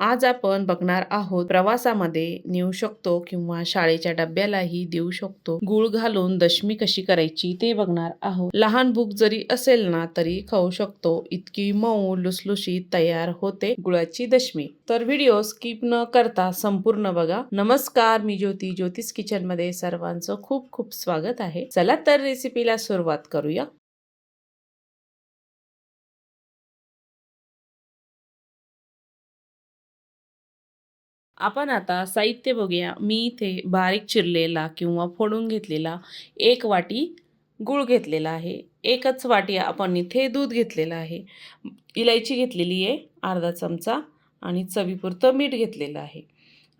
आज आपण बघणार आहोत प्रवासामध्ये नेऊ शकतो किंवा शाळेच्या डब्यालाही देऊ शकतो. गूळ घालून दशमी कशी करायची ते बघणार आहोत. लहान भूक जरी असेल ना तरी खाऊ शकतो. इतकी मऊ लुसलुशीत तयार होते गुळाची दशमी. तर व्हिडिओ स्किप न करता संपूर्ण बघा. नमस्कार, मी ज्योती. ज्योतिष किचन मध्ये सर्वांचं खूप खूप स्वागत आहे. चला तर रेसिपीला सुरुवात करूया. आपण आता साहित्य बघूया. मी इथे बारीक चिरलेला किंवा फोडून घेतलेला 1 वाटी गूळ घेतलेला आहे. एकच वाटी आपण इथे दूध घेतलेलं आहे. इलायची घेतलेली आहे अर्धा चमचा आणि चवीपुरतं मीठ घेतलेलं आहे.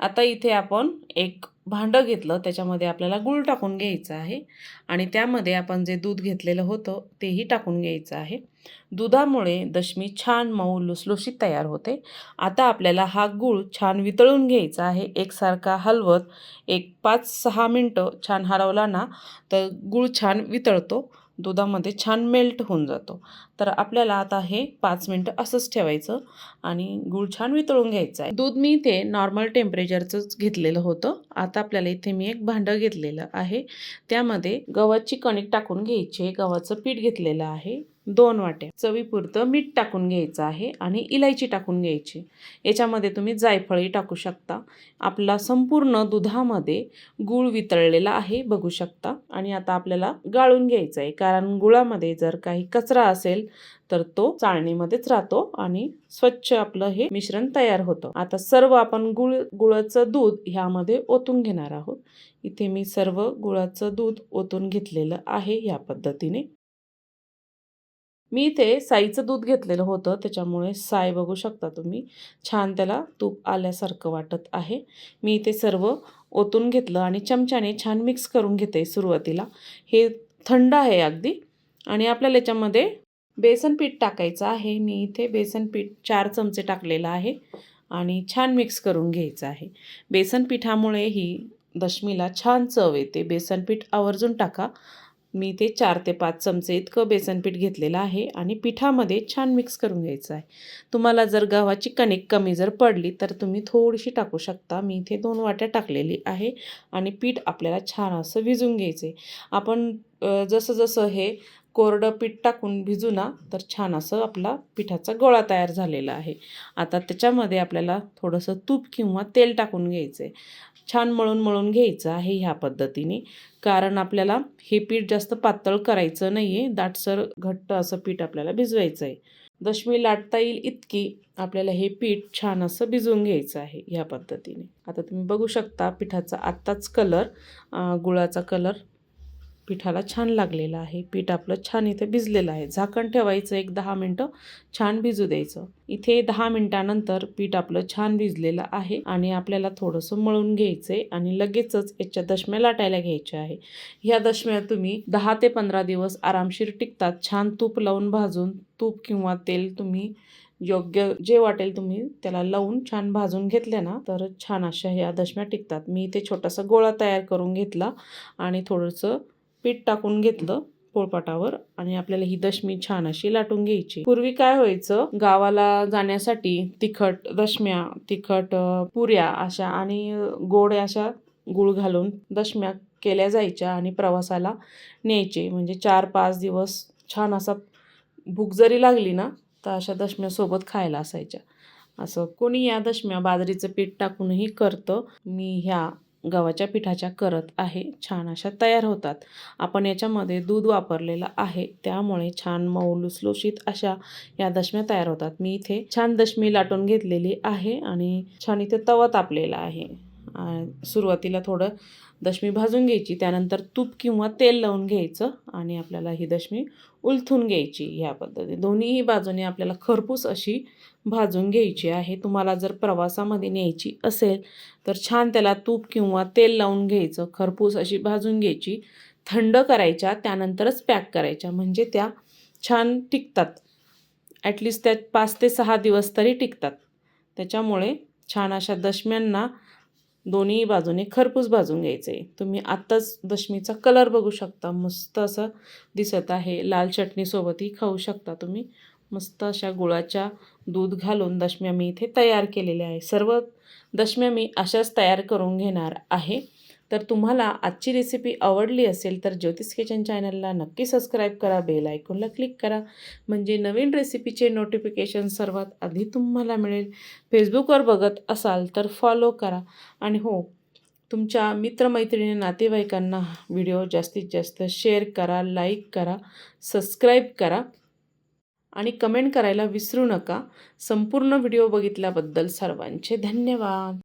आता इथे आपण एक भांडं घेतलं, त्याच्यामध्ये आपल्याला गूळ टाकून घ्यायचं आहे आणि त्यामध्ये आपण जे दूध घेतलेलं होतं तेही टाकून घ्यायचं आहे. दुधामुळे दशमी छान मऊ लुसलुशीत तयार होते. आता आपल्याला हा गूळ छान वितळून घ्यायचा आहे. एकसारखा हलवत एक 5-6 मिनटं छान हलवला ना तर गूळ छान वितळतो, दुधामध्ये छान मेल्ट होऊन जातो. तर आपल्याला आता हे 5 मिनटं असंच ठेवायचं आणि गूळ छान वितळून घ्यायचा आहे. दूध मी इथे नॉर्मल टेम्परेचरचंच घेतलेलं होतं. आता आपल्याला इथे मी एक भांडं घेतलेलं आहे. त्यामध्ये गव्हाची कणिक टाकून घ्यायची. गव्हाचं पीठ घेतलेलं आहे 2 वाट्या. चवीपुरतं मीठ टाकून घ्यायचं आहे आणि इलायची टाकून घ्यायची. याच्यामध्ये तुम्ही जायफळही टाकू शकता. आपला संपूर्ण दुधामध्ये गूळ वितळलेला आहे बघू शकता. आणि आता आपल्याला गाळून घ्यायचं आहे, कारण गुळामध्ये जर काही कचरा असेल तर तो चाळणीमध्येच राहतो आणि स्वच्छ आपलं हे मिश्रण तयार होतं. आता सर्व आपण गुळाचं दूध ह्यामध्ये ओतून घेणार आहोत. इथे मी सर्व गुळाचं दूध ओतून घेतलेलं आहे या पद्धतीने. मी इथे साईचं दूध घेतलेलं होतं, त्याच्यामुळे साय बघू शकता तुम्ही छान त्याला तूप आल्यासारखं वाटत आहे. मी इथे सर्व ओतून घेतलं आणि चमच्याने छान मिक्स करून घेते सुरुवातीला. हे थंड आहे अगदी. आणि आपल्याला याच्यामध्ये बेसन पीठ टाकायचं आहे. मी इथे बेसन पीठ 4 चमचे टाकलेलं आहे आणि छान मिक्स करून घ्यायचं आहे. बेसन पिठामुळे ही दशमीला छान चव येते. बेसन पीठ आवर्जून टाका. मी ते 4 ते 5 चमचे इतकं बेसन पीठ घेतलेलं आहे आणि पिठामध्ये छान मिक्स करून घ्यायचं आहे. तुम्हाला जर गव्हाची कणिक कमी जर पडली तर तुम्ही थोडीशी टाकू शकता. मी इथे 2 वाट्या टाकलेली आहे आणि पीठ आपल्याला छान असं भिजून घ्यायचं आहे. आपण जसं जसं हे कोरडं पीठ टाकून भिजू ना तर छान असं आपला पिठाचा गोळा तयार झालेला आहे. आता त्याच्यामध्ये आपल्याला थोडंसं तूप किंवा तेल टाकून घ्यायचं आहे. छान मळून मळून घ्यायचं आहे ह्या पद्धतीने, कारण आपल्याला हे पीठ जास्त पातळ करायचं नाही आहे. दाटसर घट्ट असं पीठ आपल्याला भिजवायचं आहे. दशमी लाटता येईल इतकी आपल्याला हे पीठ छान असं भिजवून घ्यायचं आहे ह्या पद्धतीने. आता तुम्ही बघू शकता पिठाचा आत्ताच कलर, गुळाचा कलर पिठाला छान लागलेला आहे. पीठ आपलं छान इथे भिजलेलं आहे. झाकण ठेवायचं, एक 10 मिनटं छान भिजू द्यायचं. इथे 10 मिनटानंतर पीठ आपलं छान भिजलेलं आहे आणि आपल्याला थोडंसं मळून घ्यायचं आहे आणि लगेचच याच्या दशम्या लाटायला घ्यायच्या आहे. ह्या दशम्या तुम्ही 10 ते 15 दिवस आरामशीर टिकतात. छान तूप लावून भाजून, तूप किंवा तेल तुम्ही योग्य जे वाटेल तुम्ही त्याला लावून छान भाजून घेतल्या ना तर छान अशा ह्या दशम्या टिकतात. मी इथे छोटासा गोळा तयार करून घेतला आणि थोडंसं पीठ टाकून घेतलं पोळपाटावर आणि आपल्याला ही दशमी छान अशी लाटून घ्यायची. पूर्वी काय व्हायचं, गावाला जाण्यासाठी तिखट दशम्या, तिखट पुऱ्या अशा आणि गोड अशा गूळ घालून दशम्या केल्या जायच्या आणि प्रवासाला न्यायचे. म्हणजे 4-5 दिवस छान असा भूक जरी लागली ना तर अशा दशम्या सोबत खायला असायच्या. असं कोणी या दशम्या बाजरीचं पीठ टाकूनही करतं. मी ह्या गव्हाच्या पिठाच्या करत आहे. छान अशा तयार होतात. आपण याच्यामध्ये दूध वापरलेलं आहे, त्यामुळे छान मऊ लुसलुशीत अशा या दशम्या तयार होतात. मी इथे छान दशमी लाटून घेतलेली आहे आणि छान इथे तवा तापलेला आहे. सुरुवातीला थोडं दशमी भाजून घ्यायची, त्यानंतर तूप किंवा तेल लावून घ्यायचं आणि आपल्याला ही दशमी उलथून घ्यायची. ह्या पद्धतीने दोन्हीही बाजूने आपल्याला खरपूस अशी भाजून घ्यायची आहे. तुम्हाला जर प्रवासामध्ये न्यायची असेल तर छान त्याला तूप किंवा तेल लावून घ्यायचं, खरपूस अशी भाजून घ्यायची, थंड करायच्या, त्यानंतरच पॅक करायच्या, म्हणजे त्या छान टिकतात. ॲटलिस्ट त्या 5 ते 6 दिवस तरी टिकतात. त्याच्यामुळे छान अशा दशम्यांना दोन्ही बाजूने खरपूस भाजून घ्यायचे. तुम्ही आत्ताच दशमीचा कलर बघू शकता, मस्त असं दिसत आहे. लाल चटणीसोबतही खाऊ शकता तुम्ही. मस्त अशा गुळाच्या दूध घालून दशम्या मी इथे तयार केलेल्या आहे. सर्व दशम्या मी अशाच तयार करून घेणार आहे. तर तुम्हाला आजची रेसिपी आवडली असेल तर ज्योतिष किचन चॅनलला नक्की सबस्क्राईब करा, बेल आयकॉनला क्लिक करा, म्हणजे नवीन रेसिपीचे नोटिफिकेशन सर्वात आधी तुम्हाला मिळेल. फेसबुकवर बघत असाल तर फॉलो करा आणि हो, तुमच्या मित्रमैत्रिणी नातेवाईकांना व्हिडिओ जास्तीत जास्त शेअर करा, लाईक करा, सबस्क्राईब करा आणि कमेंट करायला विसरू नका. संपूर्ण व्हिडिओ बघितल्याबद्दल सर्वांचे धन्यवाद.